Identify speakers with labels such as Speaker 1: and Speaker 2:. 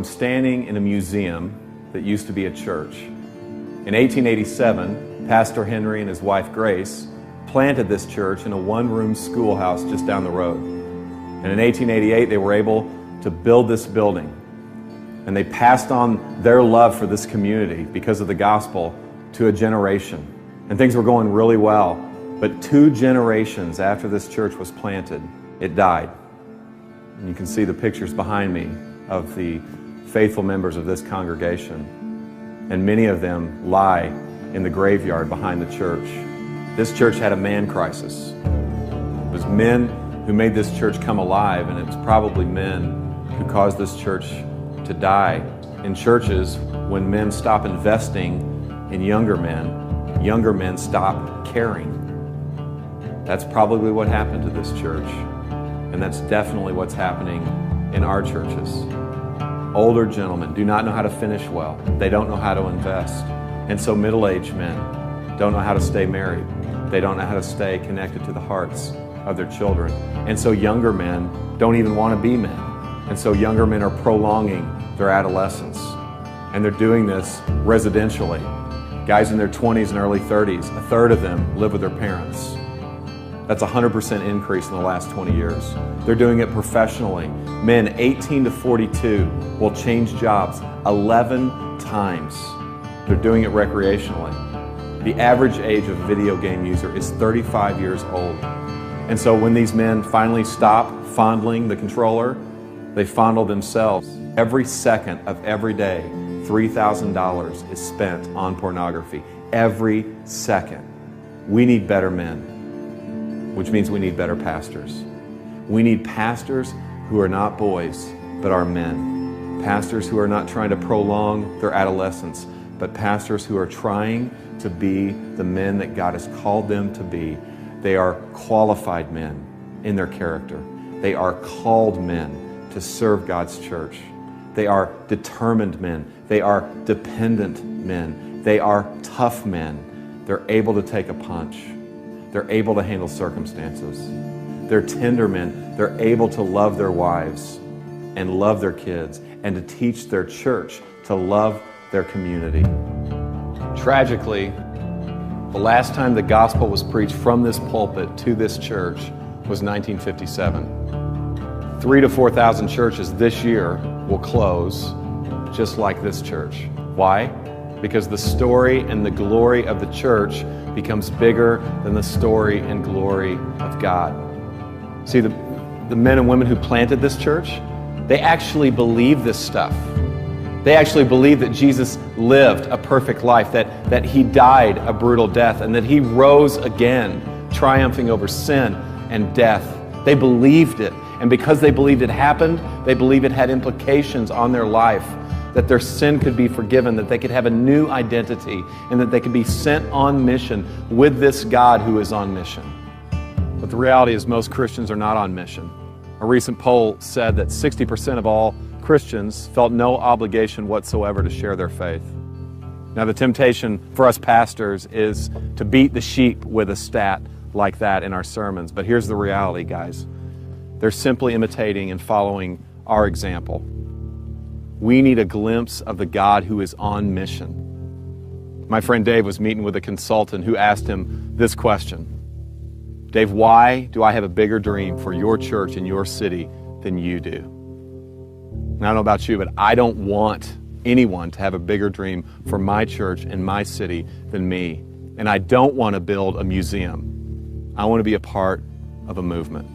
Speaker 1: I'm standing in a museum that used to be a church. In 1887, Pastor Henry and his wife Grace planted this church in a one-room schoolhouse just down the road. And in 1888, they were able to build this building. And they passed on their love for this community because of the gospel to a generation. And things were going really well. But 2 generations after this church was planted, it died. And you can see the pictures behind me of the faithful members of this congregation. And many of them lie in the graveyard behind the church. This church had a man crisis. It was men who made this church come alive, and it's probably men who caused this church to die. In churches, when men stop investing in younger men stop caring. That's probably what happened to this church, and that's definitely what's happening in our churches. Older gentlemen do not know how to finish well. They don't know how to invest. And so middle-aged men don't know how to stay married. They don't know how to stay connected to the hearts of their children. And so younger men don't even want to be men. And so younger men are prolonging their adolescence. And they're doing this residentially. Guys in their 20s and early 30s, a third of them live with their parents. That's a 100% increase in the last 20 years. They're doing it professionally. Men 18 to 42 will change jobs 11 times. They're doing it recreationally. The average age of a video game user is 35 years old. And so when these men finally stop fondling the controller, they fondle themselves. Every second of every day, $3,000 is spent on pornography. Every second. We need better men, which means we need better pastors. We need pastors who are not boys, but are men. Pastors who are not trying to prolong their adolescence, but pastors who are trying to be the men that God has called them to be. They are qualified men in their character. They are called men to serve God's church. They are determined men. They are dependent men. They are tough men. They're able to take a punch. They're able to handle circumstances. They're tender men. They're able to love their wives and love their kids and to teach their church to love their community. Tragically, the last time the gospel was preached from this pulpit to this church was 1957. 3,000 to 4,000 churches this year will close just like this church. Why? Because the story and the glory of the church becomes bigger than the story and glory of God. See, the men and women who planted this church, they actually believe this stuff. They actually believe that Jesus lived a perfect life, that he died a brutal death, and that he rose again, triumphing over sin and death. They believed it. And because they believed it happened, they believed it had implications on their life, that their sin could be forgiven, that they could have a new identity, and that they could be sent on mission with this God who is on mission. But the reality is most Christians are not on mission. A recent poll said that 60% of all Christians felt no obligation whatsoever to share their faith. Now, the temptation for us pastors is to beat the sheep with a stat like that in our sermons. But here's the reality, guys. They're simply imitating and following our example. We need a glimpse of the God who is on mission. My friend Dave was meeting with a consultant who asked him this question. Dave, why do I have a bigger dream for your church and your city than you do? And I don't know about you, but I don't want anyone to have a bigger dream for my church and my city than me. And I don't want to build a museum. I want to be a part of a movement.